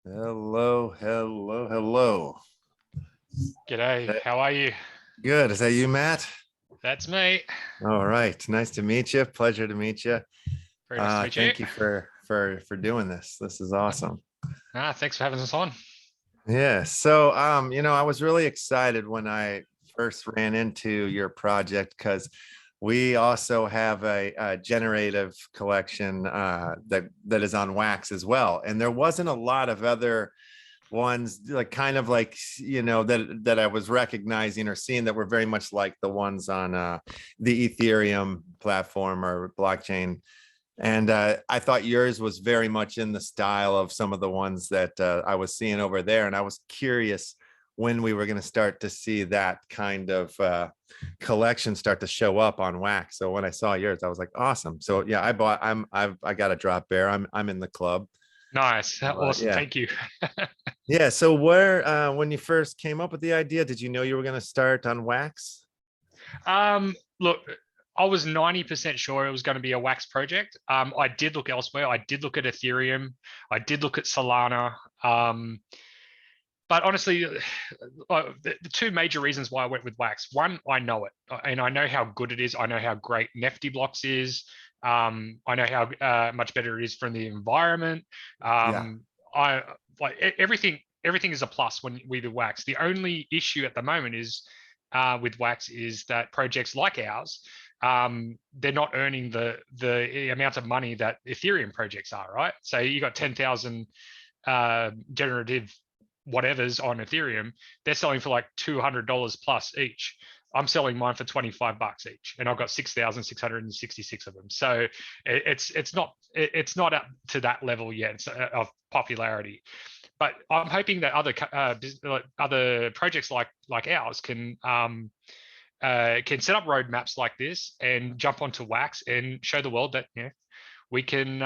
Hello, hello, hello. G'day, how are you? Good. Is that you, Matt? That's me. All right. Nice to meet you. Pleasure to meet you. Very nice to meet you. Thank you for doing this. This is awesome. Thanks for having us on. Yeah. So I was really excited when I first ran into your project because we also have a generative collection that is on wax as well. And there wasn't a lot of other ones like kind of like that I was recognizing or seeing that were very much like the ones on the Ethereum platform or blockchain. And I thought yours was very much in the style of some of the ones that I was seeing over there. And I was curious when we were going to start to see that kind of collection start to show up on wax. So when I saw yours, I was like, awesome. So yeah, I got a drop bear. I'm in the club. Nice. Awesome. Yeah. Thank you. Yeah. So where, when you first came up with the idea, did you know you were going to start on wax? Look, I was 90% sure it was going to be a wax project. I did look elsewhere. I did look at Ethereum. I did look at Solana. But honestly, the two major reasons why I went with wax. One, I know it, and I know how good it is. I know how great Nifty Blocks is. I know how much better it is from the environment. Yeah. I like everything. Everything is a plus when we do wax. The only issue at the moment is with wax is that projects like ours, they're not earning the amount of money that Ethereum projects are. Right. So you got 10,000 generative whatever's on Ethereum, they're selling for like $200 plus each. I'm selling mine for $25 each, and I've got 6,666 of them. So it's not up to that level yet of popularity. But I'm hoping that other projects like ours can set up roadmaps like this and jump onto wax and show the world that we can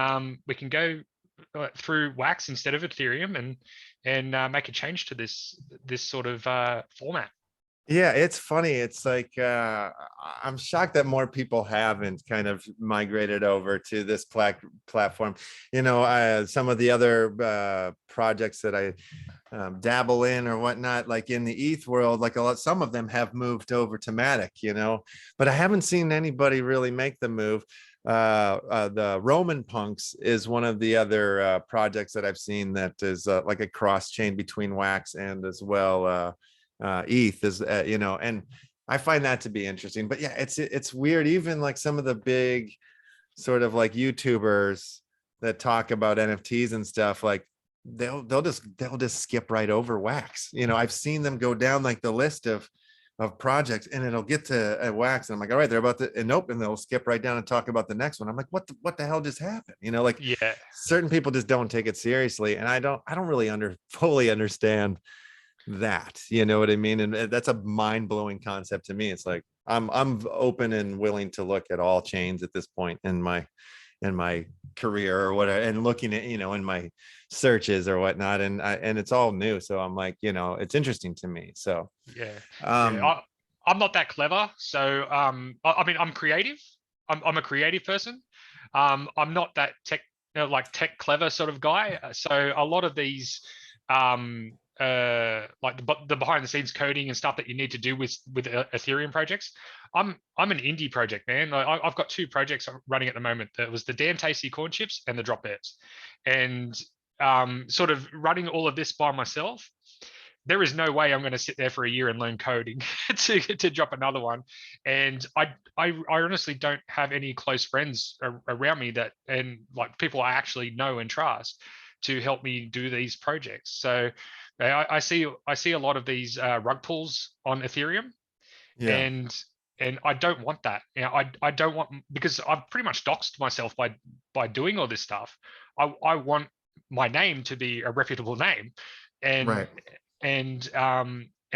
go through wax instead of Ethereum and make a change to this sort of format. Yeah, it's funny. It's like I'm shocked that more people haven't kind of migrated over to this platform. Some of the other projects that I dabble in or whatnot, like in the ETH world, like some of them have moved over to Matic, but I haven't seen anybody really make the move. The Roman Punks is one of the other projects that I've seen that is like a cross chain between wax and as well ETH is and I find that to be interesting. But yeah, it's weird. Even like some of the big sort of like YouTubers that talk about NFTs and stuff, like they'll just skip right over wax. I've seen them go down like the list of projects, and it'll get to wax, and I'm like, all right, they're about to, and nope, and they'll skip right down and talk about the next one. I'm like, what the hell just happened? Like Yeah. certain people just don't take it seriously, and I don't really fully understand that, you know what I mean? And that's a mind-blowing concept to me. It's like I'm open and willing to look at all chains at this point in my career or whatever, and looking at in my searches or whatnot, and it's all new, so I'm like, it's interesting to me. So Yeah. um I'm not that clever, so I mean, I'm creative. I'm a creative person. I'm not that tech clever sort of guy. So a lot of these like the behind the scenes coding and stuff that you need to do with Ethereum projects. I'm an indie project, man. I've got two projects running at the moment. That was the Damn Tasty Corn Chips and the Dropbears, and sort of running all of this by myself. There is no way I'm going to sit there for a year and learn coding to drop another one. And I honestly don't have any close friends around me that, and like people I actually know and trust to help me do these projects. So I see a lot of these rug pulls on Ethereum, yeah. and I don't want that. I don't want, because I've pretty much doxed myself by doing all this stuff. I want my name to be a reputable name, and Right. and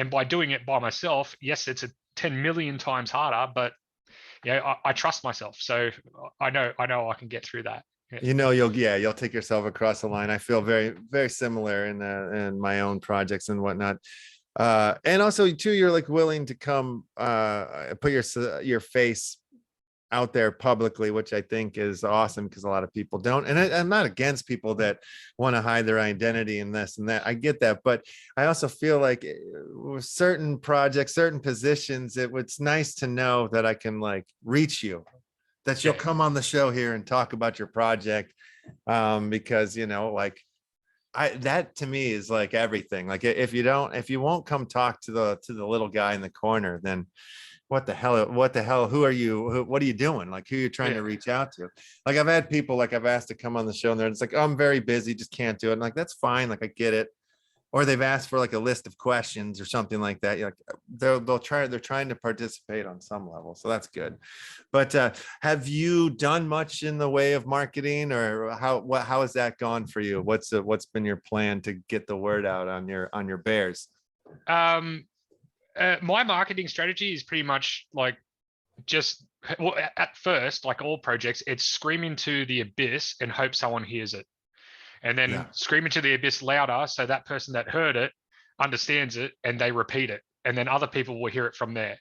by doing it by myself, yes, it's a 10 million times harder, but I trust myself, so I know I can get through that. You'll take yourself across the line. I feel very, very similar in my own projects and whatnot. And also too, you're like willing to come put your face out there publicly, which I think is awesome because a lot of people don't. And I'm not against people that want to hide their identity in this and that. I get that. But I also feel like with certain projects, certain positions, it's nice to know that I can like reach you, that you'll come on the show here and talk about your project. Because, you know, like that to me is like everything. Like if you won't come talk to the little guy in the corner, then what the hell, who are you? What are you doing? Like, who are you trying to reach out to? Like, I've had people, like I've asked to come on the show and they're just like, oh, I'm very busy, just can't do it. And like, that's fine. Like, I get it. Or they've asked for like a list of questions or something like that. You're like, they're trying to participate on some level. So that's good. But have you done much in the way of marketing, or how has that gone for you? What's been your plan to get the word out on your bears? My marketing strategy is pretty much like well, at first, like all projects, it's scream into the abyss and hope someone hears it. And then scream into the abyss louder so that person that heard it understands it and they repeat it. And then other people will hear it from there.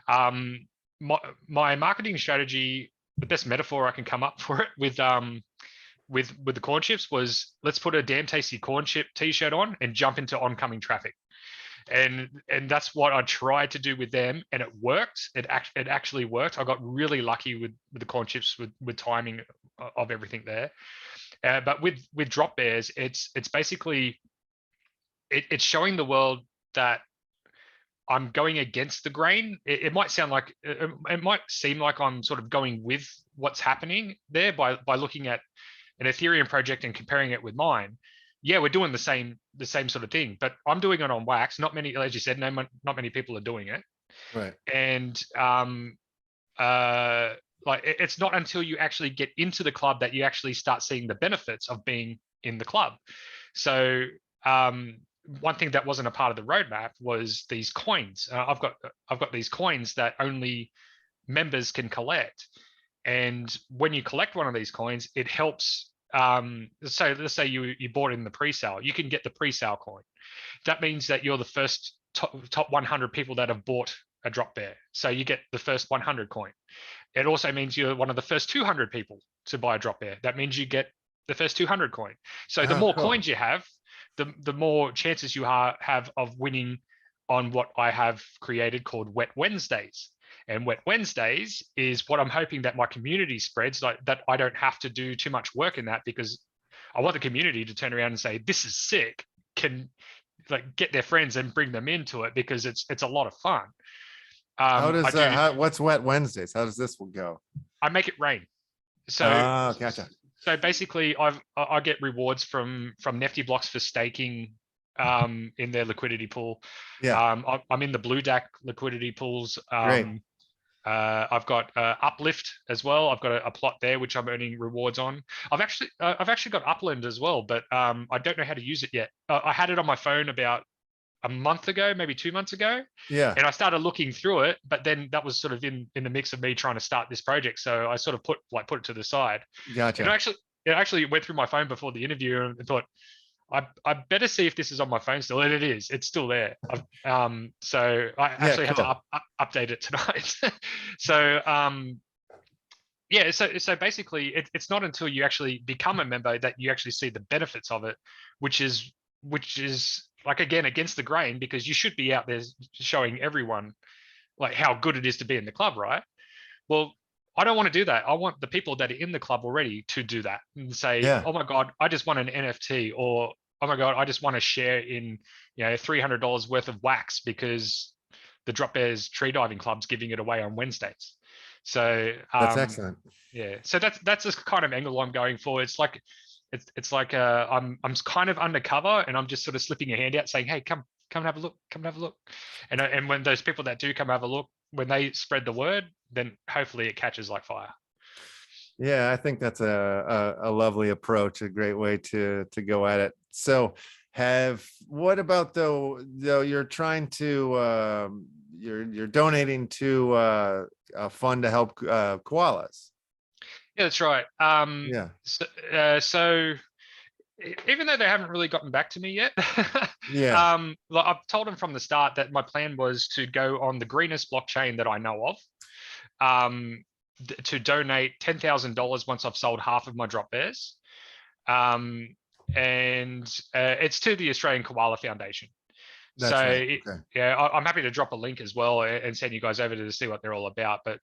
My marketing strategy, the best metaphor I can come up for it with the corn chips was, let's put a damn tasty corn chip t-shirt on and jump into oncoming traffic. And that's what I tried to do with them, and it worked. It actually worked. I got really lucky with the corn chips with timing of everything there. But with Dropbears, it's basically it's showing the world that I'm going against the grain. It might sound like it might seem like I'm sort of going with what's happening there by looking at an Ethereum project and comparing it with mine. Yeah, we're doing the same sort of thing, but I'm doing it on Wax. Not many, as you said, not many people are doing it. Right. And like it's not until you actually get into the club that you actually start seeing the benefits of being in the club. So one thing that wasn't a part of the roadmap was these coins. I've got these coins that only members can collect, and when you collect one of these coins, it helps. So let's say you bought in the pre-sale, you can get the pre-sale coin. That means that you're the first top 100 people that have bought a drop bear. So you get the first 100 coin. It also means you're one of the first 200 people to buy a drop bear. That means you get the first 200 coin. So the more coins you have, the more chances you have of winning on what I have created called Wet Wednesdays. And Wet Wednesdays is what I'm hoping that my community spreads, like that I don't have to do too much work in that, because I want the community to turn around and say, this is sick, can like get their friends and bring them into it, because it's a lot of fun. How does what's Wet Wednesdays? How does this one go? I make it rain. So gotcha. So basically I get rewards from Nifty blocks for staking in their liquidity pool. I'm in the Blue DAC liquidity pools. Great. I've got Uplift as well. I've got a plot there which I'm earning rewards on. I've actually got Upland as well, but I don't know how to use it yet. I had it on my phone about a month ago, maybe 2 months ago. Yeah. And I started looking through it, but then that was sort of in the mix of me trying to start this project. So I sort of put it to the side. Gotcha. And it actually went through my phone before the interview and thought, I better see if this is on my phone still, and it is. It's still there. So I actually had to update it tonight. So so basically, it's not until you actually become a member that you actually see the benefits of it, which is like, again, against the grain, because you should be out there showing everyone like how good it is to be in the club, right? Well, I don't want to do that. I want the people that are in the club already to do that and say, oh my God, I just want an NFT, or oh my God, I just want to share in, $300 worth of wax because the Dropbears Tree Diving Club's giving it away on Wednesdays. So that's excellent. Yeah. So that's the kind of angle I'm going for. It's like I'm kind of undercover, and I'm just sort of slipping a hand out saying, hey, come have a look, and when those people that do come have a look, when they spread the word, then hopefully it catches like fire. Yeah, I think that's a lovely approach, a great way to go at it. So what about though you're trying to you're donating to a fund to help koalas? Yeah, that's right. So even though they haven't really gotten back to me yet, like I've told them from the start that my plan was to go on the greenest blockchain that I know of. to donate $10,000 once I've sold half of my drop bears. And it's to the Australian Koala Foundation. That's So right. Okay. yeah, I'm happy to drop a link as well and send you guys over to see what they're all about. But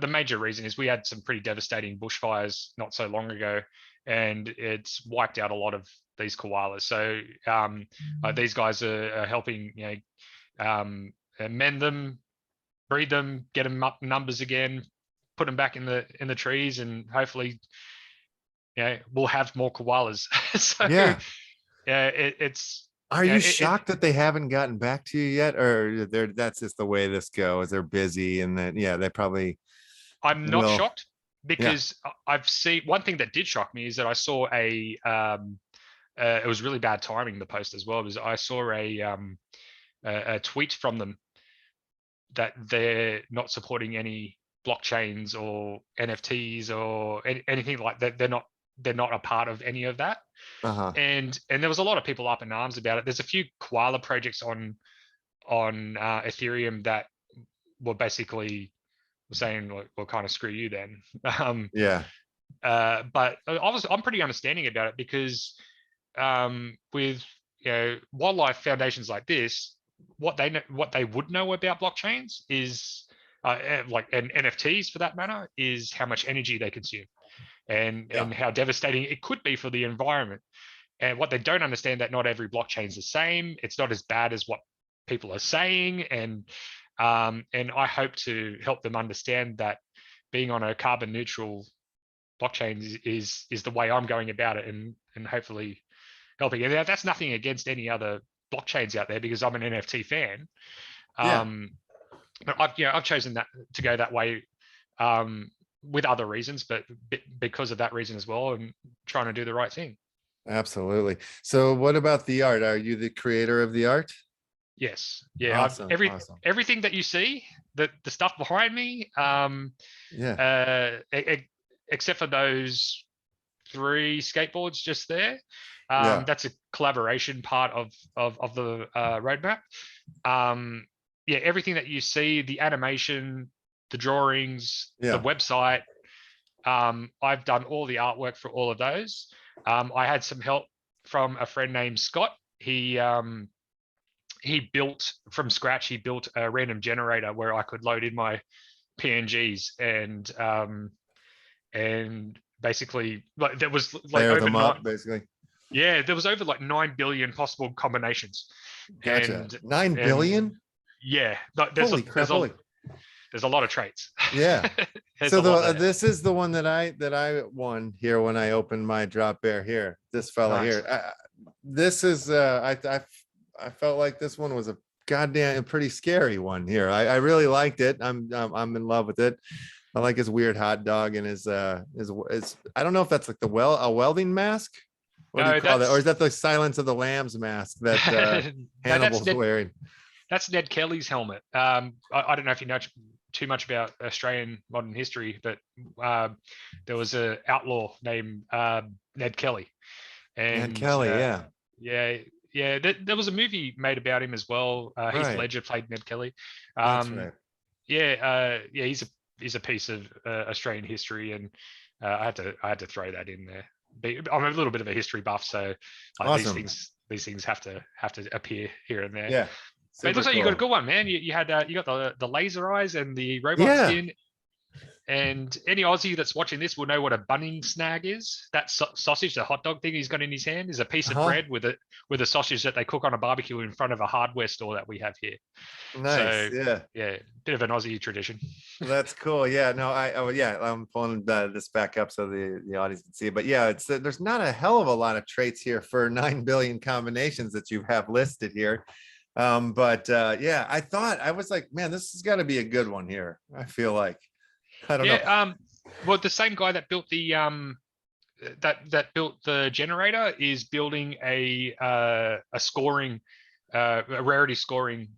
the major reason is we had some pretty devastating bushfires not so long ago, and it's wiped out a lot of these koalas. So these guys are helping mend them, breed them, get them up numbers again, put them back in the trees, and hopefully we'll have more koalas. So Yeah. it's. Are you shocked that they haven't gotten back to you yet, or that's just the way this goes? They're busy, and then they probably. I'm not will. shocked because I've seen one thing that did shock me is that I saw it was really bad timing, the post as well, because I saw a tweet from them that they're not supporting any blockchains or NFTs or anything like that. They're not a part of any of that. And there was a lot of people up in arms about it. There's a few koala projects on Ethereum that were basically saying, well, kind of screw you then. But I'm pretty understanding about it because with wildlife foundations like this, what they would know about blockchains is and NFTs for that matter is how much energy they consume and how devastating it could be for the environment. And what they don't understand, that not every blockchain is the same. It's not as bad as what people are saying. And I hope to help them understand that being on a carbon neutral blockchain is the way I'm going about it, and hopefully helping. And that's nothing against any other blockchains out there because I'm an NFT fan. But I've chosen that to go that way with other reasons, but because of that reason as well, and trying to do the right thing. Absolutely. So what about the art? Are you the creator of the art? Yes. Yeah. Awesome. Everything that you see, the stuff behind me, except for those 3 skateboards just there. That's a collaboration part of the roadmap. Everything that you see, the animation, the drawings, the website, I've done all the artwork for all of those. I had some help from a friend named Scott. He built from scratch. He built a random generator where I could load in my PNGs and basically there was over basically. Yeah, there was over 9 billion possible combinations. Gotcha. And 9 billion? Yeah. Holy crap. There's a lot of traits. Yeah. So this is the one that I won here when I opened my drop bear here. This fella here. This is I felt like this one was a goddamn pretty scary one here. I really liked it. I'm in love with it. I like his weird hot dog and his I don't know if that's like a welding mask. What do you call that? Or is that the Silence of the Lambs mask that Hannibal's wearing? That's Ned Kelly's helmet. I don't know if you know too much about Australian modern history, but there was an outlaw named Ned Kelly. And Ned Kelly, there was a movie made about him as well. Heath Ledger played Ned Kelly. That's right. He's a piece of Australian history, and I had to throw that in there. I'm a little bit of a history buff, so awesome. these things have to appear here and there. Yeah. But it looks like you got a good one, man. You got the laser eyes and the robot skin. And any Aussie that's watching this will know what a bunning snag is. That sausage, the hot dog thing he's got in his hand, is a piece of bread with a sausage that they cook on a barbecue in front of a hardware store that we have here. Nice. So, bit of an Aussie tradition. That's cool. Yeah. No, I'm pulling this back up so the audience can see it. But yeah, there's not a hell of a lot of traits here for 9 billion combinations that you have listed here. I was like, man, this has got to be a good one here. I feel like. I don't know. Well, the same guy that built the that built the generator is building a scoring, a rarity scoring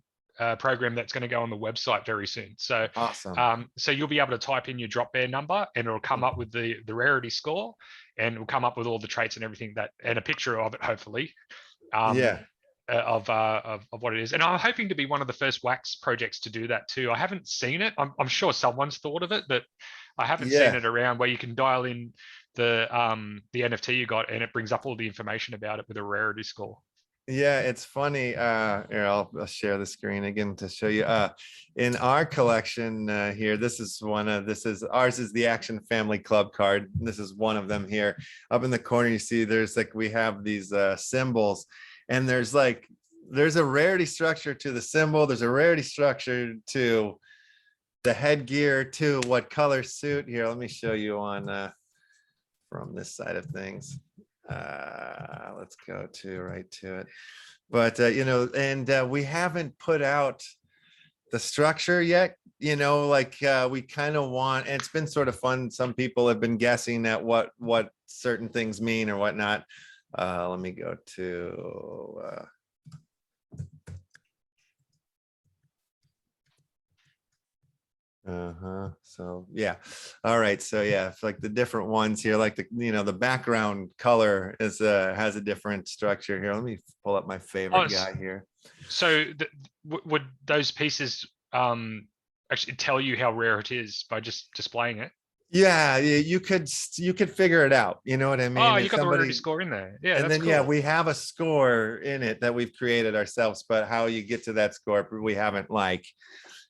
program that's going to go on the website very soon. So awesome. So you'll be able to type in your drop bear number, and it'll come up with the rarity score, and it'll come up with all the traits and everything and a picture of it, hopefully. of what it is. And I'm hoping to be one of the first wax projects to do that too. I haven't seen it. I'm sure someone's thought of it, but I haven't seen Yeah. it around where you can dial in the NFT you got and it brings up all the information about it with a rarity score. Yeah, it's funny. Here, I'll share the screen again to show you. In our collection here, this is ours is the Action Family Club card. This is one of them here. Up in the corner, you see there's like, we have these symbols, and there's a rarity structure to the symbol. There's a rarity structure to the headgear, to what color suit. Here, let me show you on from this side of things. Let's go right to it. But and we haven't put out the structure yet, we kind of want, and it's been sort of fun. Some people have been guessing at what certain things mean or whatnot. Let me go to so yeah. All right, so yeah, it's like the different ones here, like the background color is has a different structure here. Let me pull up my favorite guy here. So would those pieces actually tell you how rare it is by just displaying it? Yeah, you could figure it out, you know what I mean? Oh, you got the rarity score in there. Yeah, and that's then cool. yeah, we have a score in it that we've created ourselves, but how you get to that score, we haven't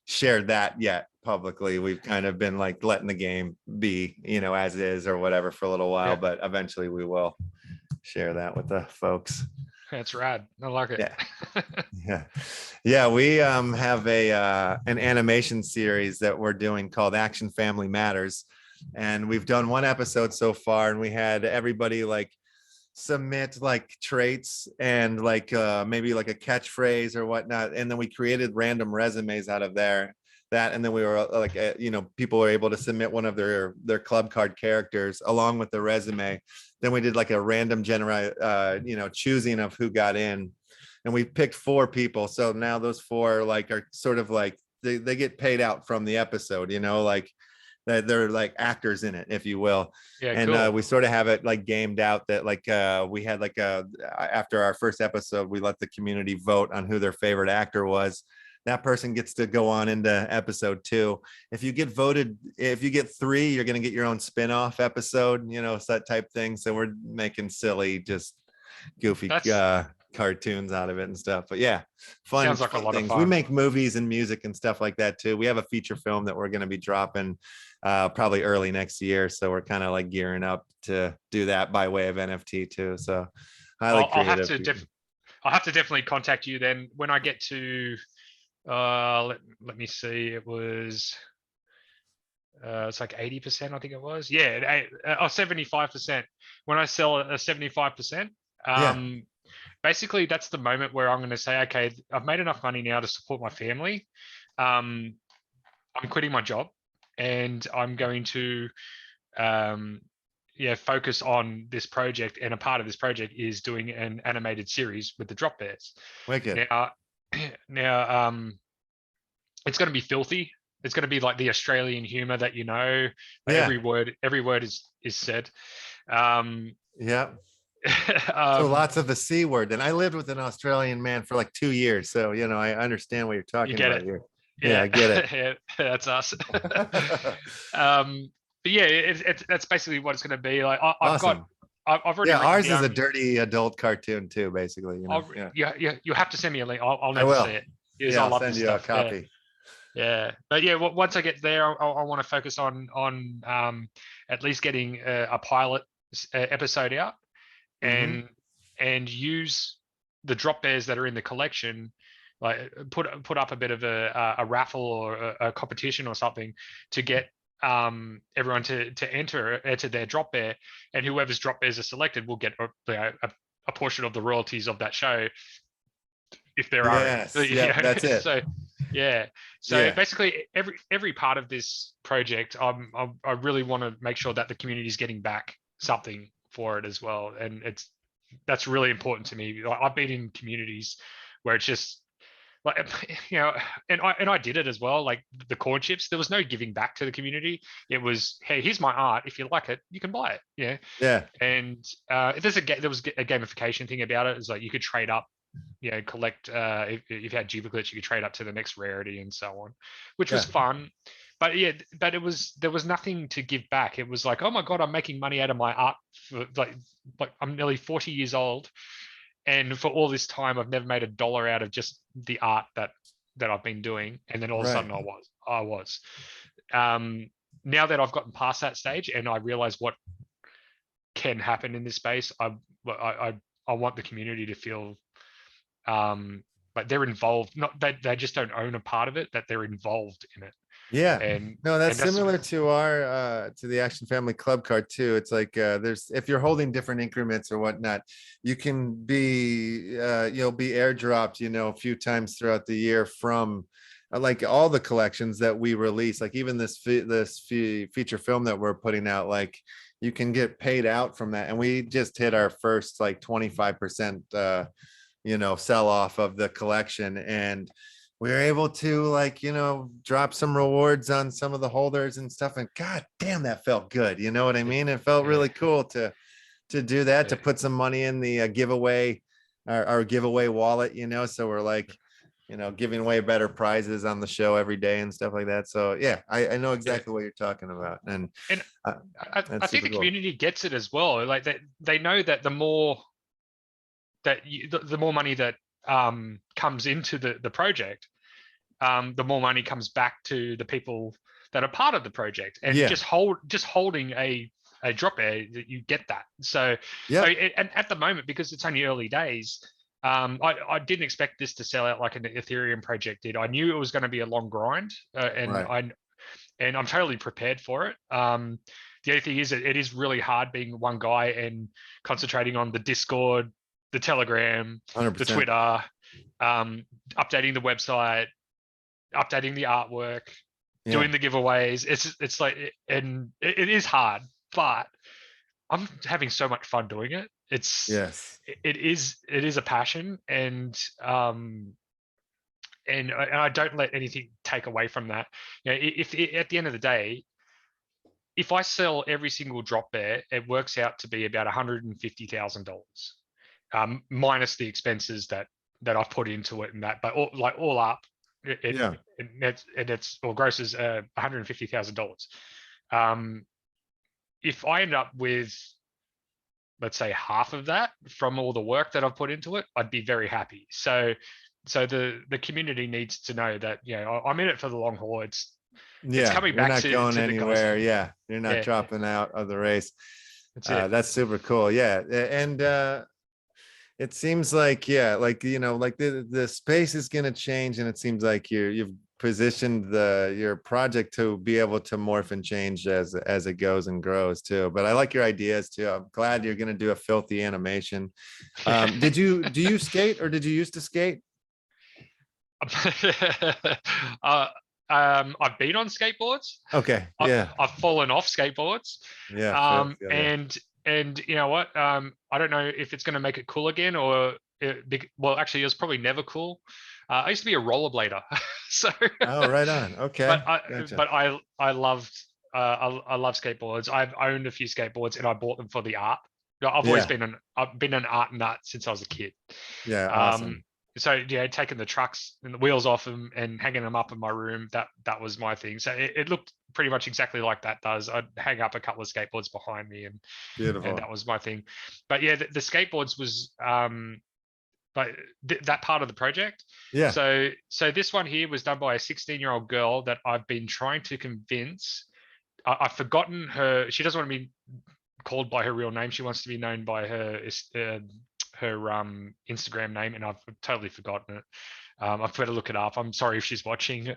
shared that yet publicly. We've kind of been letting the game be, as is or whatever for a little while, but eventually we will share that with the folks. That's rad. I like it. Yeah. We have an animation series that we're doing called Action Family Matters, and we've done one episode so far, and we had everybody submit traits and maybe a catchphrase or whatnot, and then we created random resumes out of that, and then we were people were able to submit one of their club card characters along with the resume. Then we did a random choosing of who got in, and we picked 4 people. So now those 4 are sort of they get paid out from the episode, they're actors in it, if you will. Yeah, and cool. we sort of have it gamed out that we had after our first episode, we let the community vote on who their favorite actor was. That person gets to go on into episode 2. If you get 3, you're going to get your own spin-off episode, that type thing. So we're making silly, just goofy cartoons out of it and stuff. But yeah, fun. Sounds like a lot of fun. We make movies and music and stuff like that too. We have a feature film that we're going to be dropping probably early next year. So we're kind of gearing up to do that by way of NFT too. So highly creative. I'll have to definitely contact you then when I get to let me see, it was it's 80%, I think it was. Yeah, 75%. When I sell a 75%, basically that's the moment where I'm going to say, okay, I've made enough money now to support my family. I'm quitting my job and I'm going to focus on this project, and a part of this project is doing an animated series with the Dropbears. Wicked. Now, it's going to be filthy. It's going to be like the Australian humor that every word is said. So lots of the C word. And I lived with an Australian man for 2 years, so I understand what you're talking about here. Yeah, I get it. Yeah, that's us. But yeah, that's basically what it's going to be. Awesome. I've already. Ours is a dirty adult cartoon too, basically. You have to send me a link. I'll never see it. I'll send you a copy. Yeah. But yeah, once I get there, I want to focus on at least getting a pilot episode out, and use the Dropbears that are in the collection. Put up a bit of a raffle or a competition or something to get everyone to enter their Dropbear, and whoever's Dropbears are selected will get a portion of the royalties of that show, if there are. That's it. So basically every part of this project, I really want to make sure that the community is getting back something for it as well, and that's really important to me. I've been in communities where it's just and I did it as well. The corn chips, there was no giving back to the community. It was, hey, here's my art. If you like it, you can buy it. Yeah. And there was a gamification thing about it. It's you could trade up collect, if you had duplicates, you could trade up to the next rarity and so on, which was Yeah. fun. But yeah, but there was nothing to give back. It was like, oh my God, I'm making money out of my art. For like I'm nearly 40 years old. And for all this time, I've never made $1 out of just the art that I've been doing. And then all of a Right. sudden I was. Now that I've gotten past that stage and I realize what can happen in this space, I want the community to feel like they're involved, not that they just don't own a part of it, that they're involved in it. Yeah. And No, that's that's similar to our to the Action Family Club card too. It's like there's, if you're holding different increments or whatnot, you can be you'll be airdropped, a few times throughout the year from like all the collections that we release, like even this feature film that we're putting out, like you can get paid out from that. And we just hit our first like 25% sell off of the collection, and we were able to like drop some rewards on some of the holders and stuff, and god damn, that felt good. You know what I mean? It felt really cool to do that, to put some money in the giveaway, our giveaway wallet, so we're like giving away better prizes on the show every day and stuff like that. So yeah, I know exactly what you're talking about. And I think the community gets it as well. Like they know that the more that the more money that comes into the project, the more money comes back to the people that are part of the project. And just holding a drop bear, that you get that. So and at the moment, because it's only early days, I didn't expect this to sell out like an Ethereum project did. I knew it was going to be a long grind, and I'm totally prepared for it. The only thing is that it is really hard being one guy and concentrating on the Discord, the Telegram, 100%. the Twitter, updating the website, updating the artwork, doing the giveaways. It's like, and it is hard, but I'm having so much fun doing it. It is a passion, and I don't let anything take away from that. If at the end of the day, if I sell every single drop bear, it works out to be about $150,000, minus the expenses that I've put into it and that. But all up, it's or grosses $150,000. If I end up with, let's say, half of that from all the work that I've put into it, I'd be very happy. So the community needs to know that I'm in it for the long haul. It's coming back you're not going anywhere. You're not dropping out of the race. That's super cool. And it seems like like the space is going to change, and it seems like you've positioned your project to be able to morph and change as it goes and grows too. But I like your ideas too. I'm glad you're going to do a filthy animation. Do you skate, or did you used to skate? I've been on skateboards. Okay. I've fallen off skateboards. And you know what? I don't know if it's going to make it cool again, or well, actually, it was probably never cool. I used to be a rollerblader, so. Oh, right on. Okay. But I loved I love skateboards. I've owned a few skateboards, and I bought them for the art. I've always been an art nut since I was a kid. Yeah, awesome. So taking the trucks and the wheels off them and hanging them up in my room, that was my thing. So it looked pretty much exactly like that does. I'd hang up a couple of skateboards behind me, and beautiful. And that was my thing. But yeah, the skateboards was that part of the project. So this one here was done by a 16-year-old girl that I've been trying to convince. I've forgotten her. She doesn't want to be called by her real name. She wants to be known by her Instagram name, and I've totally forgotten it. I've got to look it up. I'm sorry if she's watching.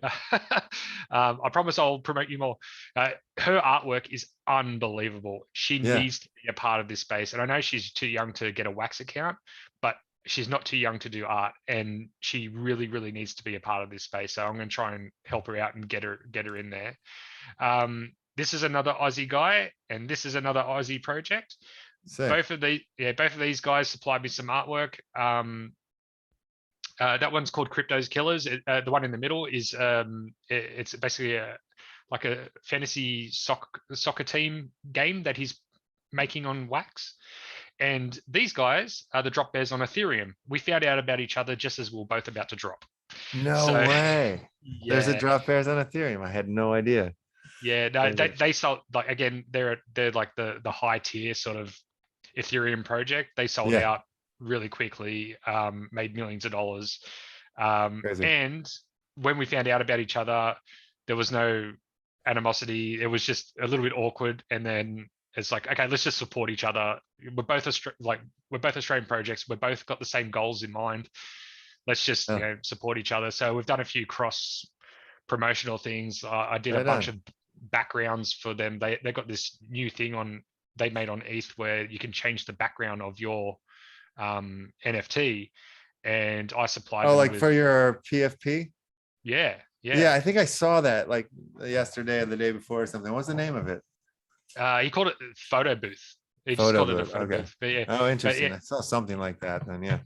I promise I'll promote you more. Her artwork is unbelievable. She needs to be a part of this space. And I know she's too young to get a wax account, but she's not too young to do art, and she really, really needs to be a part of this space. So I'm going to try and help her out and get her in there. This is another Aussie guy, and this is another Aussie project. Both of these guys supplied me some artwork. That one's called Crypto's Killers. The one in the middle is it's basically like a fantasy soccer team game that he's making on wax. And these guys are the Dropbears on Ethereum. We found out about each other just as we were both about to drop. No So, way. There's a yeah, Dropbears on Ethereum. I had no idea. yeah. No, they sold, like, again, they're like the high tier sort of Ethereum project. They sold Yeah, out really quickly, made millions of dollars. crazy. And when we found out about each other, there was no animosity. It was just a little bit awkward. And then it's like, okay, let's just support each other. We're both we're both Australian projects. We're both got the same goals in mind. Let's just Oh, support each other. So we've done a few cross promotional things. I did a right bunch on. of backgrounds for them. They got this new thing they made on ETH where you can change the background of your NFT, and I supplied Oh, them like with, for your PFP? yeah, Yeah, yeah. I think I saw that like yesterday or the day before or something. What's the name of it? He called it photo booth. He just Photo called it a booth. photo Okay. booth. But yeah, Oh, but interesting. yeah, I saw something like that then. Yeah.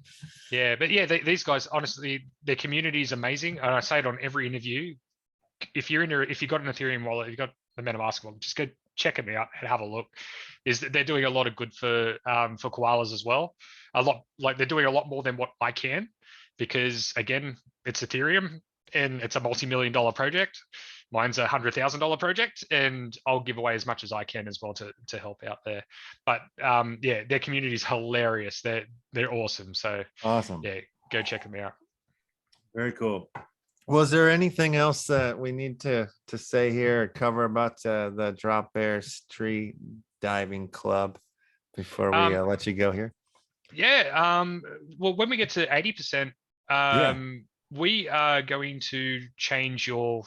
yeah, but yeah. These guys, honestly, their community is amazing, and I say it on every interview. If you got an Ethereum wallet, if you got the MetaMask wallet, just go check them out and have a look. Is that they're doing a lot of good for koalas as well. A lot, like, they're doing a lot more than what I can, because again, it's Ethereum and it's a multi-million-dollar project. Mine's $100,000 project, and I'll give away as much as I can as well to help out there. But yeah, their community is hilarious. They're awesome. So Awesome. yeah, go check them out. Very cool. Was there anything else that we need to say here or cover about the Dropbears Tree Diving Club before we Um, let you go here? Yeah. Well, when we get to 80%, Yeah. we are going to change your.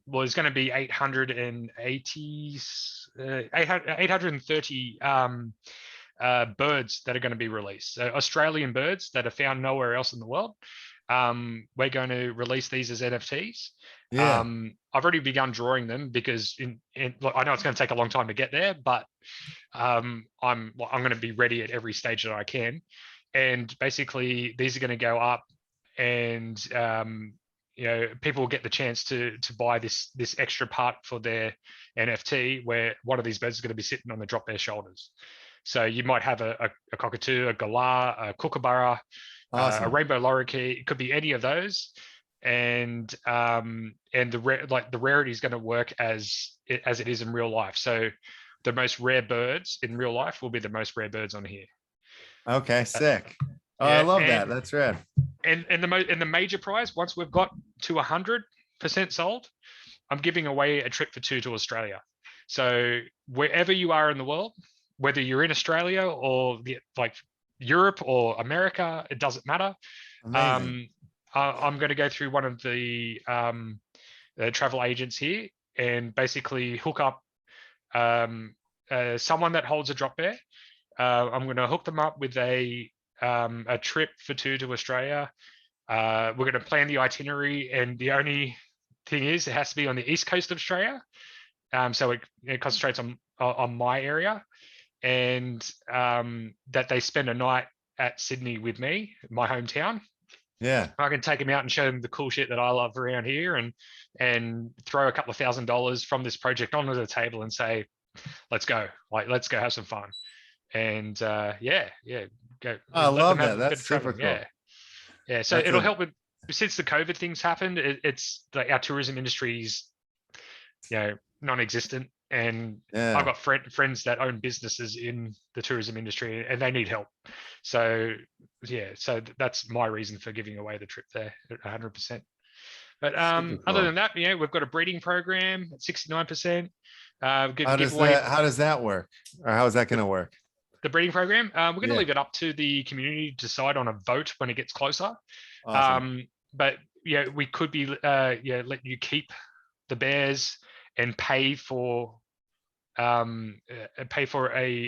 Well, it's going to be 880, 830 birds that are going to be released. So Australian birds that are found nowhere else in the world. We're going to release these as NFTs. Yeah. I've already begun drawing them because look, I know it's going to take a long time to get there, but I'm going to be ready at every stage that I can. And basically, these are going to go up, and people will get the chance to buy this extra part for their NFT, where one of these birds is going to be sitting on the Dropbear shoulders. So you might have a cockatoo, a galah, a kookaburra, a Awesome. rainbow lorikeet. It could be any of those, and the rarity is going to work as it is in real life. So the most rare birds in real life will be the most rare birds on here. Okay, sick. Oh, I Yeah, love that. That's rad. and the major prize, once we've got to 100% sold, I'm giving away a trip for two to Australia. So wherever you are in the world, whether you're in Australia or like Europe or America, it doesn't matter. Amazing. I'm going to go through one of the travel agents here and basically hook up someone that holds a drop bear. I'm going to hook them up with a trip for two to Australia. We're going to plan the itinerary, and the only thing is, it has to be on the east coast of Australia. So it concentrates on my area, and that they spend a night at Sydney with me, my hometown. Yeah. I can take them out and show them the cool shit that I love around here, and throw a couple of $1,000s from this project onto the table and say, let's go, let's go have some fun. And yeah, go I let them love have that. a bit That's of super traveling. cool. Yeah. So That's it'll a help with, since the COVID things happened, it's like our tourism industry's non-existent, and I've yeah. got friends that own businesses in the tourism industry, and they need help. So yeah, so that's my reason for giving away the trip there at 100%. But Super other cool. than that, we've got a breeding program at 69%. How Give does away that work? Or how is that going to work? the breeding program. We're going to Yeah. leave it up to the community to decide on a vote when it gets closer. Awesome. But yeah, we could be letting you keep the bears and pay for a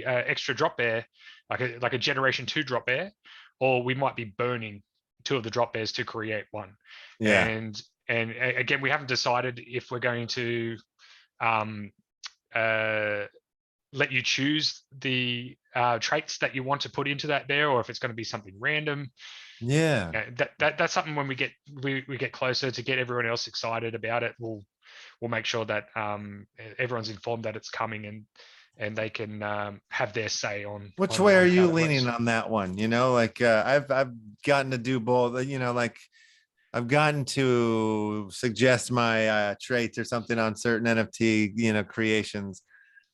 extra drop bear, like a generation 2 drop bear, or we might be burning 2 of the drop bears to create one. Yeah. And again, we haven't decided if we're going to let you choose the traits that you want to put into that bear, or if it's going to be something random. Yeah. That's something when we get closer to get everyone else excited about it. We'll make sure that everyone's informed that it's coming, and they can have their say on Which way are on how you that leaning works. on that one? You know, like I've gotten to do both. You know, like I've gotten to suggest my traits or something on certain NFT, you know, creations.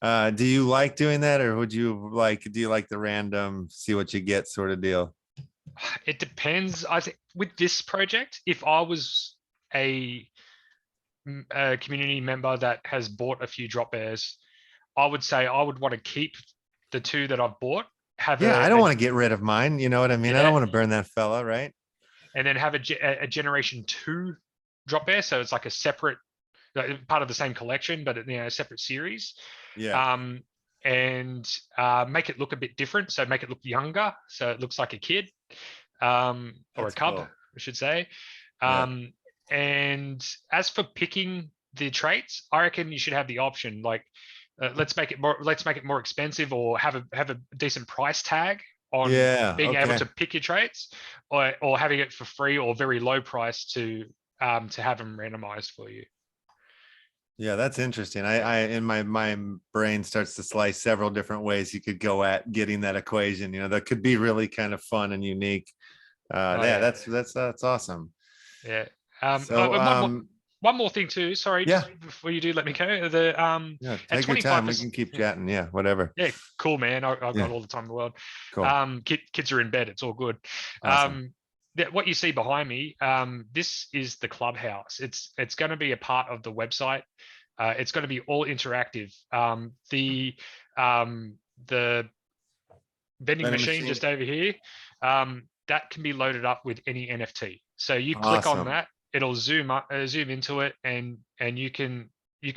Do you like doing that, or would you like? Do you like the random, see what you get sort of deal? It depends. I think with this project, if I was a, a community member that has bought a few drop bears, I would say I would want to keep the two that I've bought, have Yeah, I don't a want to get rid of mine. You know what I mean? I don't yeah, want to burn that fella, right? and then have a generation 2 drop bear. So it's like a separate, part of the same collection, but a separate series. Yeah, Um, and make it look a bit different. So make it look younger, so it looks like a kid, or a that's cub, cool. I should say. Yeah, And as for picking the traits, I reckon you should have the option, like, let's make it more expensive, or have a decent price tag on yeah. being able Okay. to pick your traits, or having it for free or very low price to have them randomized for you. Yeah, that's interesting. I in my brain starts to slice several different ways you could go at getting that equation. You know, that could be really kind of fun and unique. Oh Yeah, yeah, that's awesome. yeah. So, One more thing too. Sorry, yeah, just before you do, let me go. The yeah, at take your time. We 25%. can keep chatting. Yeah, whatever. Yeah, cool, man. I've Yeah, got all the time in the world. cool, Kids are in bed. It's all good. awesome. What you see behind me, this is the Clubhouse. It's going to be a part of the website. It's going to be all interactive. The vending Vending machine machine, just over here, that can be loaded up with any NFT. So you click on awesome. that, it'll zoom into it, and you can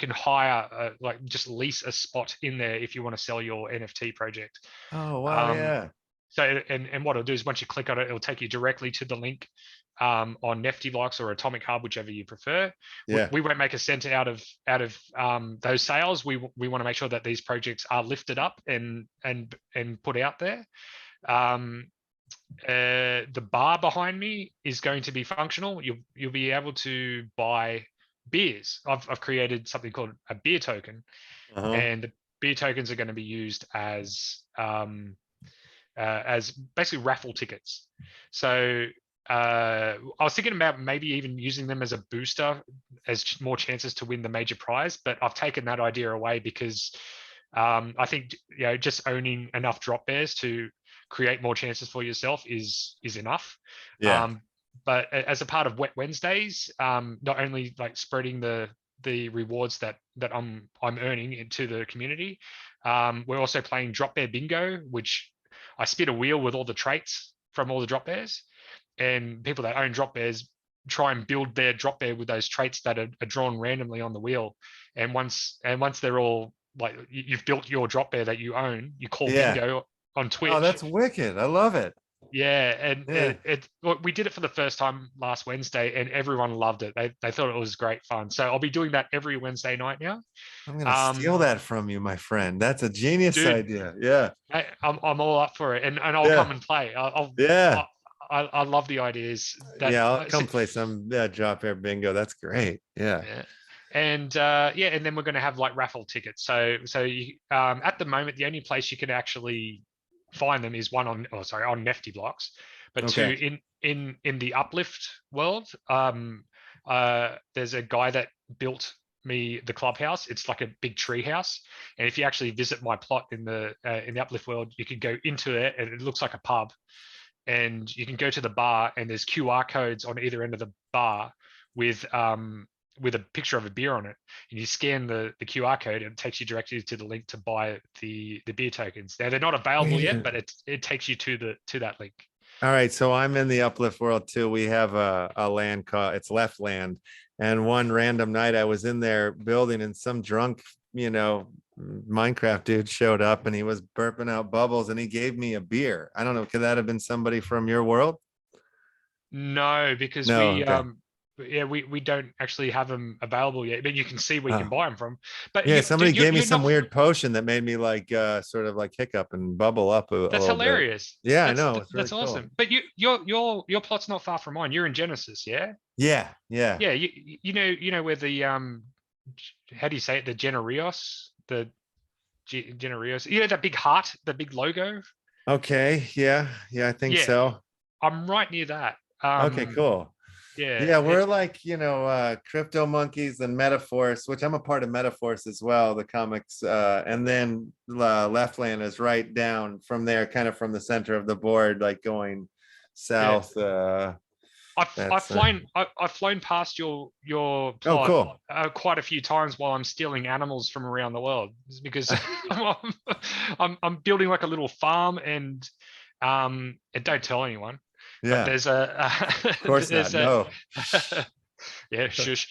hire, like, just lease a spot in there if you want to sell your NFT project. Oh wow, Um, yeah, so and what it'll do is, once you click on it, it'll take you directly to the link, on Nifty Blocks or Atomic Hub, whichever you prefer. yeah, We won't make a cent out of those sales. We want to make sure that these projects are lifted up and put out there. Um, the bar behind me is going to be functional. You'll be able to buy beers. I've created something called a beer token, uh-huh. and the beer tokens are going to be used as basically raffle tickets. So I was thinking about maybe even using them as a booster, as more chances to win the major prize, but I've taken that idea away because I think, just owning enough drop bears to create more chances for yourself is enough. Yeah, But as a part of Wet Wednesdays, not only like spreading the rewards that I'm earning into the community, we're also playing Dropbear Bingo, which I spin a wheel with all the traits from all the drop bears, and people that own drop bears try and build their drop bear with those traits that are drawn randomly on the wheel. And once they're all, like, you've built your drop bear that you own, you call yeah. bingo on Oh, Twitch. that's wicked. I love it. Yeah, and Yeah, we did it for the first time last Wednesday, and everyone loved it. They thought it was great fun. So I'll be doing that every Wednesday night now. I'm gonna Um, steal that from you, my friend. That's a genius Dude, idea. Yeah, I'm all up for it, and I'll come yeah, and play. yeah. I love the ideas that, Yeah, I'll come play some drop air bingo. That's great. Yeah. yeah. And yeah, and then we're going to have like raffle tickets. So you, at the moment, the only place you can actually find them is one on, on Nifty Blocks, but Okay. two in the Uplift world. There's a guy that built me the clubhouse. It's like a big tree house, and if you actually visit my plot in the Uplift world, you can go into it, and it looks like a pub, and you can go to the bar, and there's QR codes on either end of the bar with a picture of a beer on it, and you scan the QR code, and it takes you directly to the link to buy the beer tokens. Now they're not available yet, Wait. but it takes you to that link. All right. So I'm in the uplift world too. We have a land called it's Left Land. And one random night I was in there building and some drunk, you know, Minecraft dude showed up and he was burping out bubbles and he gave me a beer. I don't know. Could that have been somebody from your world? No, because No. Okay. we don't actually have them available yet, but you can see where you can Oh. buy them from. But Yeah, somebody gave me you're some not. weird potion that made me like sort of like hiccup and bubble up a That's little bit. hilarious. Yeah, I know. It's really That's cool. awesome. But your plot's not far from mine. You're in Genesis, yeah? Yeah, yeah. Yeah, you know where the how do you say it? The Generios, the generative. You know that big heart, the big logo. Okay. Yeah. Yeah. I think Yeah, so. I'm right near that. Okay. Cool. Yeah, Yeah, we're like, crypto monkeys and Metaforce, which I'm a part of Metaforce as well, the comics. And then Leftland is right down from there, kind of from the center of the board, like going yeah. south. I've flown past your Oh, plot cool. quite a few times while I'm stealing animals from around the world. It's because I'm building like a little farm, and don't tell anyone. But Yeah, there's a of course not. there's a No. yeah, shush.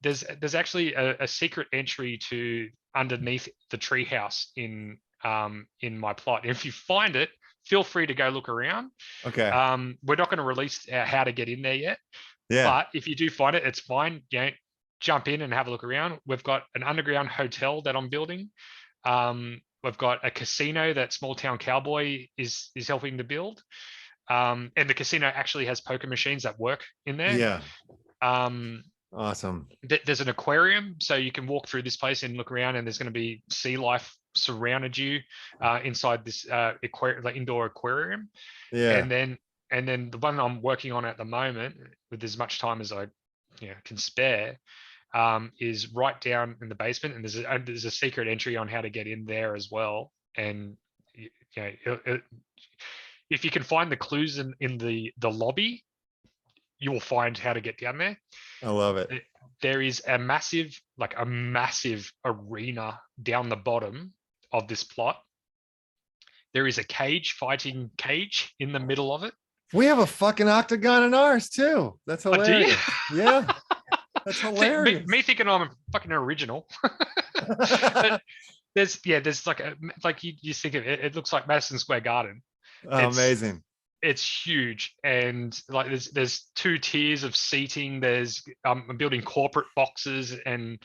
There's actually a secret entry to underneath the treehouse in my plot. If you find it, feel free to go look around. Okay. We're not going to release how to get in there yet, Yeah. but if you do find it, it's fine. Jump in and have a look around. We've got an underground hotel that I'm building. We've got a casino that Small Town Cowboy is helping to build. And the casino actually has poker machines that work in there. Yeah. Um, Awesome. There's an aquarium, so you can walk through this place and look around, and there's going to be sea life surrounded you inside this like indoor aquarium. Yeah. And then the one I'm working on at the moment, with as much time as I can spare, is right down in the basement, and there's a secret entry on how to get in there as well. And if you can find the clues in the lobby, you will find how to get down there. I love it. There is a massive arena down the bottom of this plot. There is a fighting cage in the middle of it. We have a fucking octagon in ours too. That's hilarious. Oh, yeah. That's hilarious. See, me thinking I'm a fucking original. there's like you think of it, it looks like Madison Square Garden. Oh, amazing. It's huge, and like there's 2 tiers of seating. I'm building corporate boxes, and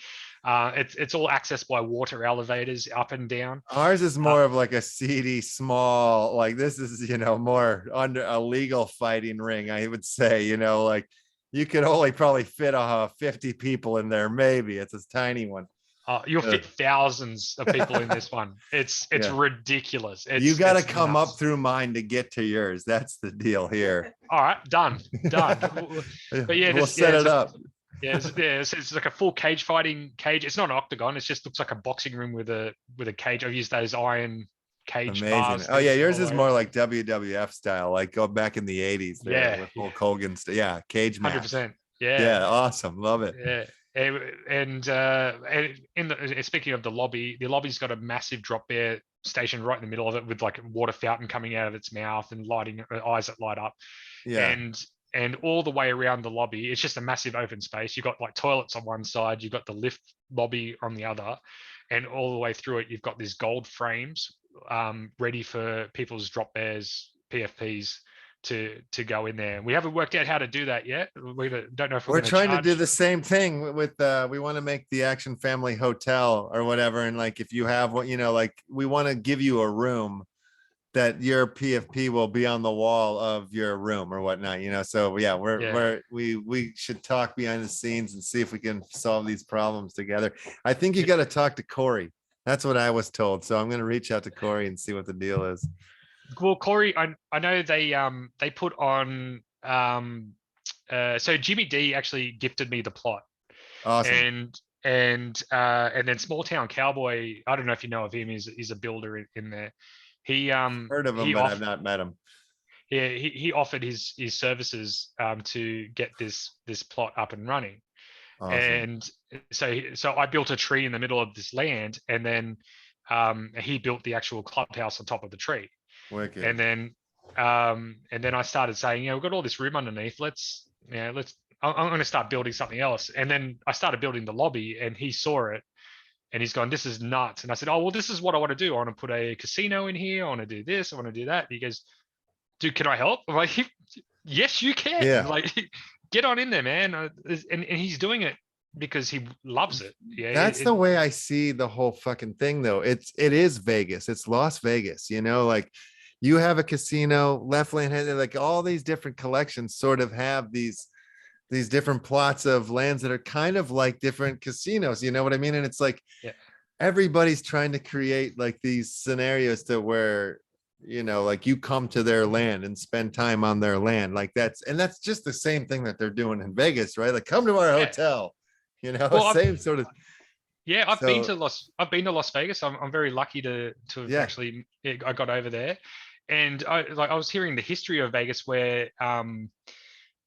it's all accessed by water elevators up and down. Ours is more of like a seedy, small, like this is more under a legal fighting ring, I would say. Like you could only probably fit 50 people in there, maybe. It's a tiny one. You'll fit thousands of people in this one. It's ridiculous. You got to come up through mine to get to yours. That's the deal here. All right, done. But yeah, we'll set it up. It's like a full cage fighting cage. It's not an octagon. It just looks like a boxing room with a cage. I've used those iron cage bars. Oh yeah, yours is more like WWF style, like go back in the 80s there with Hulk Hogan. Yeah, cage match. 100%. Yeah, awesome. Love it. Yeah. And speaking of the lobby's got a massive drop bear station right in the middle of it, with like a water fountain coming out of its mouth and lighting eyes that light up. Yeah. And all the way around the lobby, it's just a massive open space. You've got like toilets on one side, you've got the lift lobby on the other, and all the way through it, you've got these gold frames ready for people's drop bears, PFPs to go in there. We haven't worked out how to do that yet. We don't know if we're trying to do the same thing with we want to make the Action Family Hotel or whatever, and like if you have what like we want to give you a room that your PFP will be on the wall of your room or whatnot, so yeah, we should talk behind the scenes and see if we can solve these problems together. I think you got to talk to Corey. That's what I was told, so I'm going to reach out to Corey and see what the deal is. Well, Corey, I know they put on so Jimmy D actually gifted me the plot. Awesome. And then Small Town Cowboy, I don't know if you know of him, he's a builder in there. He heard of him, but I've not met him. Yeah, he offered his services to get this plot up and running. Awesome. And so I built a tree in the middle of this land, and then he built the actual clubhouse on top of the tree. Wicked. And then I started saying, we've got all this room underneath. I'm going to start building something else. And then I started building the lobby, and he saw it, and he's gone, this is nuts. And I said, oh, well, this is what I want to do. I want to put a casino in here. I want to do this. I want to do that. And he goes, dude, can I help? I'm like, yes, you can. Yeah. Like, get on in there, man. And he's doing it because he loves it. Yeah, that's the way I see the whole fucking thing, though. It is Vegas. It's Las Vegas. Like you have a casino, Leftland has like all these different collections sort of have these different plots of lands that are kind of like different casinos. You know what I mean? And it's like, everybody's trying to create like these scenarios to where, you know, like you come to their land and spend time on their land. Like that's just the same thing that they're doing in Vegas, right? Like come to our Yeah. hotel, you know, Well, same sort of. yeah, So I've been to Las Vegas. I'm very lucky to have yeah, actually, I got over there, and I was hearing the history of Vegas where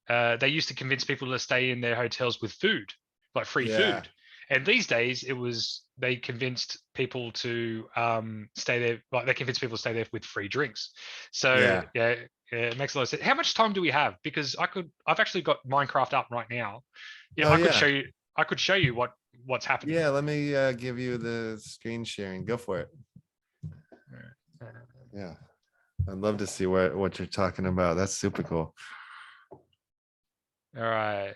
they used to convince people to stay in their hotels with food, like free yeah, food. And these days they convinced people to stay there, like they convinced people to stay there with free drinks. So yeah. yeah, it makes a lot of sense. How much time do we have? Because I've actually got Minecraft up right now. Yeah, Oh yeah, I could show you what's happening. yeah. Let me give you the screen sharing. Go for it. Uh, Yeah, I'd love to see what you're talking about. That's super cool. All right.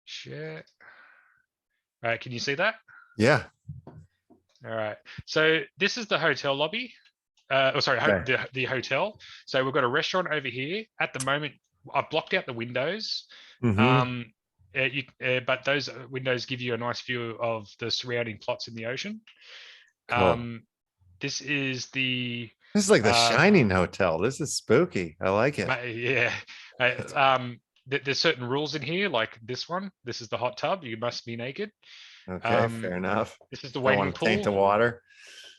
Share. All right, can you see that? Yeah. All right. So this is the hotel lobby. Oh, sorry, Okay. the hotel. So we've got a restaurant over here. At the moment, I've blocked out the windows. Mm-hmm. Um, but those windows give you a nice view of the surrounding plots in the ocean. Cool. This is the This is like the uh, Shining Hotel. This is spooky. I like it. yeah. There's certain rules in here, like this one. This is the hot tub. You must be naked. Okay, fair enough. This is the Don't wading want to taint pool. the water.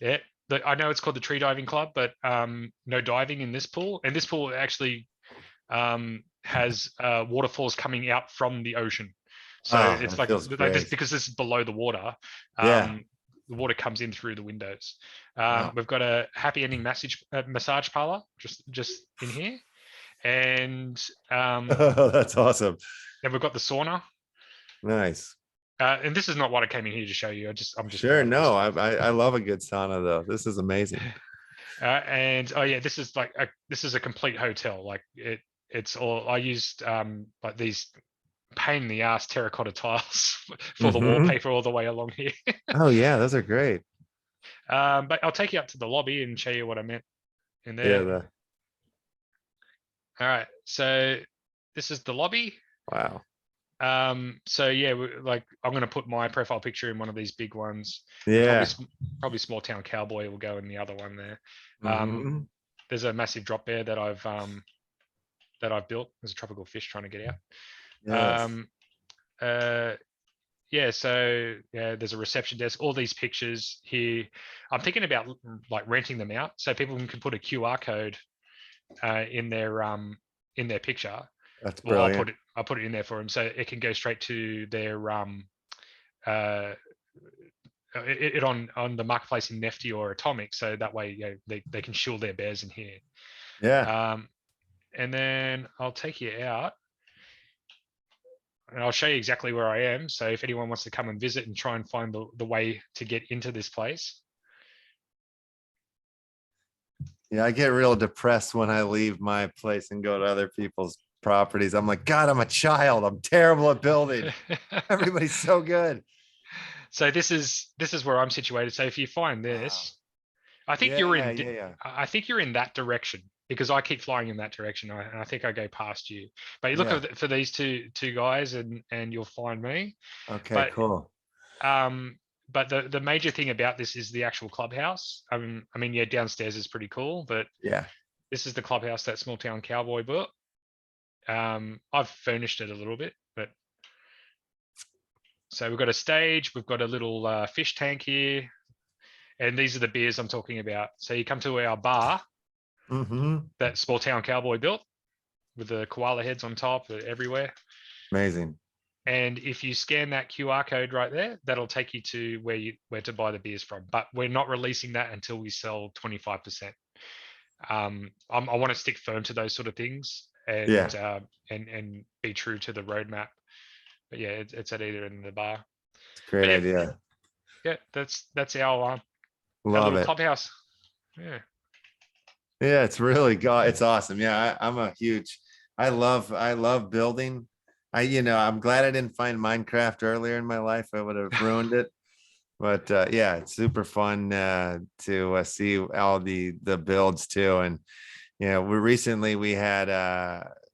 Yeah, I know it's called the Tree Diving Club, but no diving in this pool. And this pool actually has waterfalls coming out from the ocean. So Oh, it's that like feels this great. because this is below the water. Yeah. The water comes in through the windows. Wow. We've got a happy ending massage parlor just in here, and Oh, that's awesome. then we've got the sauna. Nice. And this is not what I came in here to show you. I'm just Sure. proud of this No, stuff. I love a good sauna though. This is amazing. And oh yeah, this is like this is a complete hotel. Like it's all I used like these pain in the ass terracotta tiles for the Mm-hmm. wallpaper all the way along here. Oh yeah, those are great. But I'll take you up to the lobby and show you what I meant in Yeah, there. All right, so this is the lobby. wow. So yeah, like I'm going to put my profile picture in one of these big ones. Yeah. Probably Small Town Cowboy will go in the other one there. Mm-hmm. There's a massive drop bear that I've built. There's a tropical fish trying to get out. Yes. Yeah, so yeah, there's a reception desk. All these pictures here. I'm thinking about like renting them out so people can put a QR code in their picture. That's Well, brilliant. I'll put it in there for them so it can go straight to their it on the marketplace in Nifty or Atomic, so that way, you know, they can shield their bears in here. Yeah. And then I'll take you out and I'll show you exactly where I am. So if anyone wants to come and visit and try and find the way to get into this place. Yeah, I get real depressed when I leave my place and go to other people's properties. I'm like, God, I'm a child. I'm terrible at building. Everybody's so good. So this is where I'm situated. So if you find this, Wow. I think Yeah, yeah. I think you're in that direction because I keep flying in that direction. I think I go past you. But you Yeah. look for these two guys and you'll find me. Okay, But cool. but the major thing about this is the actual clubhouse. I mean, yeah, downstairs is pretty cool, but Yeah. this is the clubhouse that Small Town Cowboy built. I've furnished it a little bit, but so we've got a stage, we've got a little fish tank here, and these are the beers I'm talking about. So you come to our bar Mm-hmm. that Small Town Cowboy built with the koala heads on top everywhere. Amazing. And if you scan that QR code right there, that'll take you to where to buy the beers from. But we're not releasing that until we sell 25%. I want to stick firm to those sort of things and Yeah. and be true to the roadmap. But yeah, it's at either end of the bar. It's a great But idea. yeah, that's our Love little it. clubhouse. Yeah. Yeah, it's really it's awesome. Yeah, I'm a huge, I love building. I'm glad I didn't find Minecraft earlier in my life. I would have ruined it. But yeah, it's super fun to see all the builds too. And we recently we had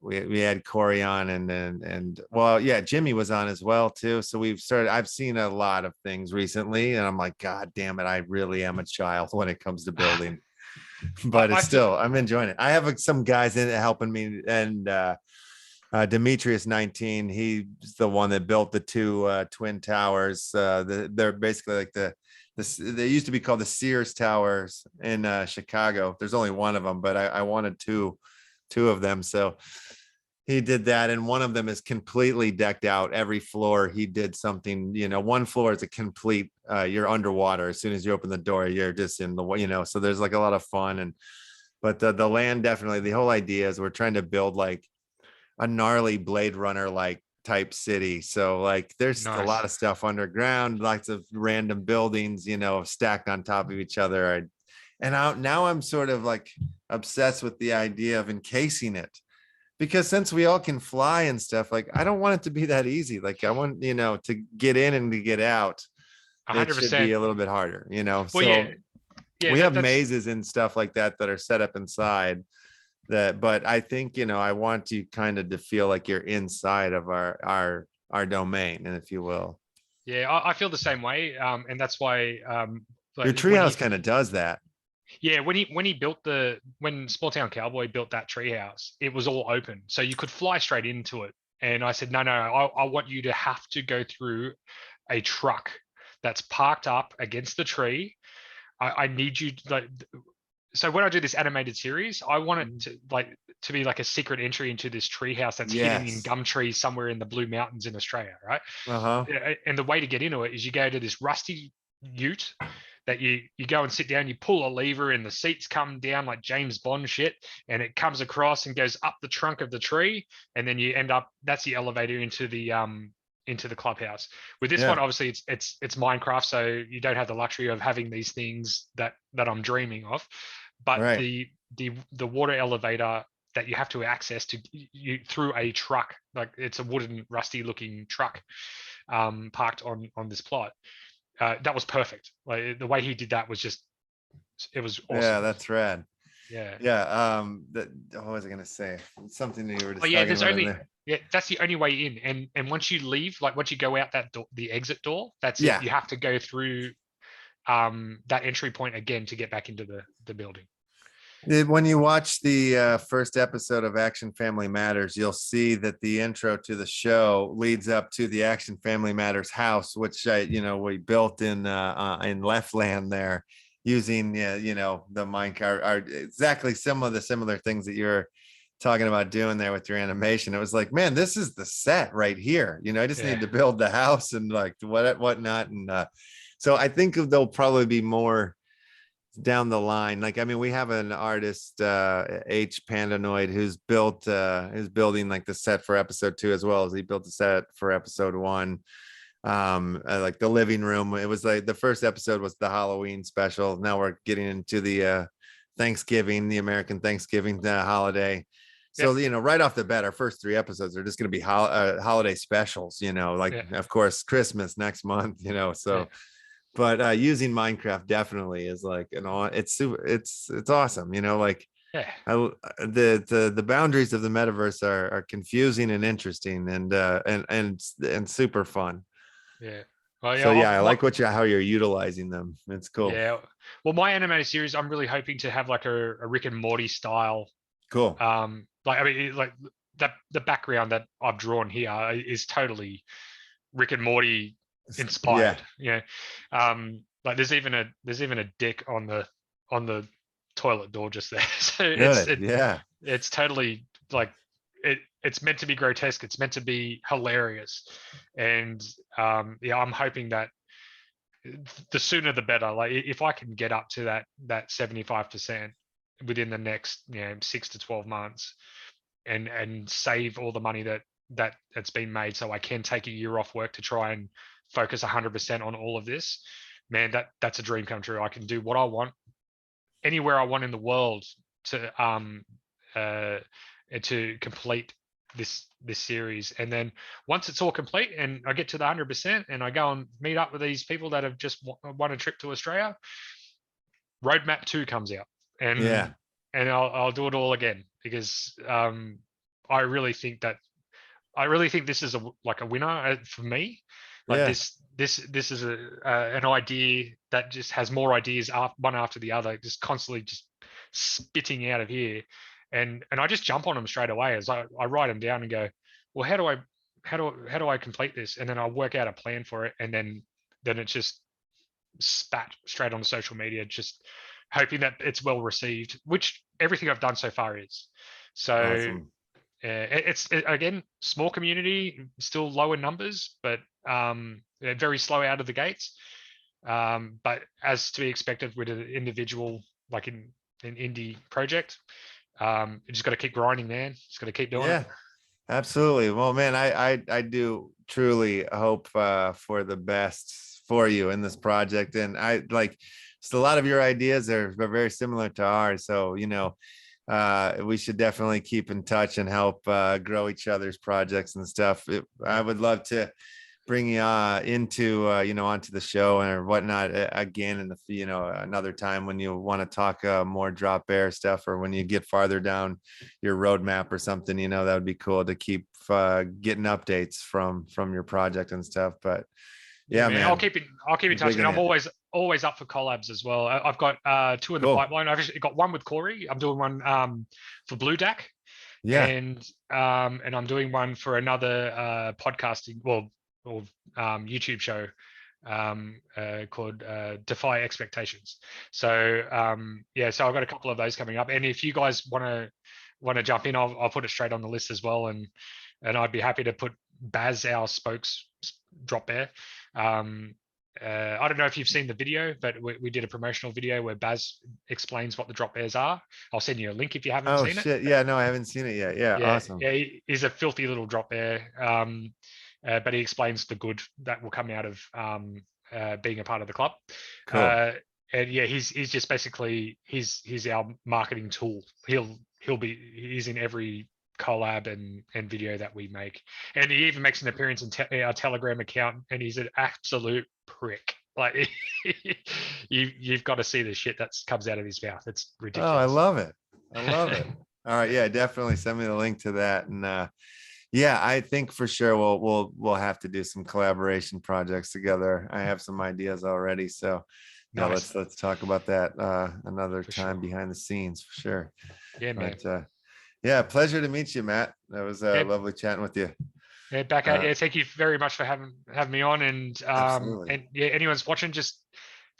we had Corey on, and well, yeah, Jimmy was on as well too. So I've seen a lot of things recently, and I'm like, God damn it, I really am a child when it comes to building. But I it's feel, still, I'm enjoying it. I have some guys in it helping me, and Demetrius 19, he's the one that built the two twin towers. They're basically like they used to be called the Sears Towers in Chicago. There's only one of them, but I wanted two of them. So he did that, and one of them is completely decked out. Every floor he did something. One floor is a complete. You're underwater as soon as you open the door. You're just in the. So there's like a lot of fun, but the land definitely. The whole idea is we're trying to build like a gnarly Blade Runner like type city. So like there's a lot nice. of stuff underground, lots of random buildings, stacked on top of each other. Now I'm sort of like obsessed with the idea of encasing it, because since we all can fly and stuff, like I don't want it to be that easy. Like I want, to get in and to get out. It should be 100%. a little bit harder, Well, So yeah, we have that's mazes and stuff like that are set up inside but I think, I want you kind of to feel like you're inside of our domain, and if you will. yeah. I feel the same way, and that's why Your like treehouse kind of does that. yeah, when Small Town Cowboy built that treehouse, it was all open, so you could fly straight into it. And I said, no, I want you to have to go through a truck that's parked up against the tree. I need you so when I do this animated series, I want it to be like a secret entry into this treehouse that's hidden in Yes. gum trees somewhere in the Blue Mountains in Australia, right? Uh-huh. And the way to get into it is you go to this rusty ute that you go and sit down, you pull a lever and the seats come down like James Bond shit, and it comes across and goes up the trunk of the tree, and then you end up, that's the elevator into the clubhouse. With this one, Yeah. obviously it's Minecraft, so you don't have the luxury of having these things that I'm dreaming of. But Right. the water elevator that you have to access to you through a truck, like it's a wooden rusty looking truck parked on this plot. That was perfect. Like the way he did that was just, it was awesome. Yeah, that's rad. Yeah. Yeah. What was I gonna say? Something that you were Oh just yeah, talking there's about in only, there. yeah, that's the only way in. And once you leave, like once you go out that door, the exit door, that's it. Yeah. You have to go through that entry point again to get back into the building. When you watch the first episode of Action Family Matters, you'll see that the intro to the show leads up to the Action Family Matters house, which we built in Leftland there, using the minecart, are exactly some of the similar things that you're talking about doing there with your animation. It was like, man, this is the set right here. I just Yeah. need to build the house and like whatnot, and so I think there'll probably be more down the line. Like, I mean, we have an artist, H Pandanoid, who's building like the set for episode 2, as well as he built the set for episode 1. Like the living room, it was like the first episode was the Halloween special. Now we're getting into the Thanksgiving, the American Thanksgiving holiday. So, Yep. right off the bat, our first 3 episodes are just going to be holiday specials, like, Yeah. of course, Christmas next month, so Yeah. but using Minecraft definitely is like it's super, it's awesome, like Yeah. the boundaries of the metaverse are confusing and interesting, and super fun. Yeah. Well, So yeah, I my, like how you're utilizing them. It's cool. yeah. Well, my animated series, I'm really hoping to have like a Rick and Morty style. Cool. Like I mean, like that the background that I've drawn here is totally Rick and Morty Yeah. inspired. Like there's even a dick on the toilet door just there. So Good. Yeah. it's totally like it's meant to be grotesque. It's meant to be hilarious, and yeah, I'm hoping that the sooner the better. Like if I can get up to that 75% within the next 6 to 12 months, and save all the money that's been made, so I can take a year off work to try and focus 100% on all of this, man, that's a dream come true. I can do what I want anywhere I want in the world to complete this series. And then once it's all complete and I get to the 100% and I go and meet up with these people that have just won a trip to Australia, roadmap 2 comes out, and Yeah. I'll do it all again, because I really think this is like a winner for me. Like Yeah. this is an idea that just has more ideas one after the other, just constantly just spitting out of here, and I just jump on them straight away as I write them down and go, well, how do I complete this, and then I work out a plan for it, and then it's just spat straight on social media, just hoping that it's well received, which everything I've done so far is. So Awesome. it's again, small community, still lower numbers, but very slow out of the gates. But as to be expected with an individual, like in an indie project, you just got to keep grinding, man. Just got to keep doing it. Absolutely. Well, man, I do truly hope for the best for you in this project. And I like just a lot of your ideas are very similar to ours. So, you know, we should definitely keep in touch and help grow each other's projects and stuff. I would love to bring you into you know, onto the show or whatnot again in the, you know, another time when you want to talk more Dropbear stuff, or when you get farther down your roadmap or something. You know, that would be cool to keep getting updates from your project and stuff. But yeah, man, I'll keep in touch, and I'm always up for collabs as well. I've got 2 in the pipeline. I've actually got one with Corey. I'm doing one for Blue Dack, and I'm doing one for another podcasting or YouTube show called Defy Expectations. So so I've got a couple of those coming up, and if you guys want to jump in, I'll put it straight on the list as well, and I'd be happy to put Baz, our spokes Dropbear. I don't know if you've seen the video, but we did a promotional video where Baz explains what the Dropbears are. I'll send you a link if you haven't seen it. Yeah, no, I haven't seen it yet. Yeah, awesome. Yeah, he's a filthy little Dropbear, but he explains the good that will come out of being a part of the club. Cool. And yeah, he's just basically he's our marketing tool. He's in every collab and video that we make, and he even makes an appearance in our Telegram account, and he's an absolute prick. Like you've got to see the shit that comes out of his mouth. It's ridiculous. Oh, I love it. All right, yeah, definitely send me the link to that. And yeah, I think for sure we'll have to do some collaboration projects together. I have some ideas already, so yeah, nice. let's talk about that another for time behind the scenes for sure. Yeah, man. But, yeah, pleasure to meet you, Matt. That was lovely chatting with you. Yeah, back at thank you very much for having me on. And and yeah, anyone's watching, just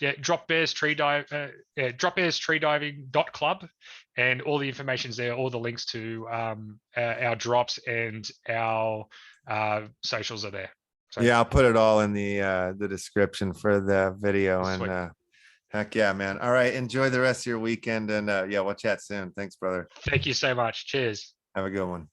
Dropbears Tree Dropbears Tree Diving Club, and all the information's there, all the links to our drops and our socials are there. So, yeah, I'll put it all in the description for the video. Sweet. And heck yeah, man. All right, enjoy the rest of your weekend, and yeah, we'll chat soon. Thanks, brother. Thank you so much. Cheers. Have a good one.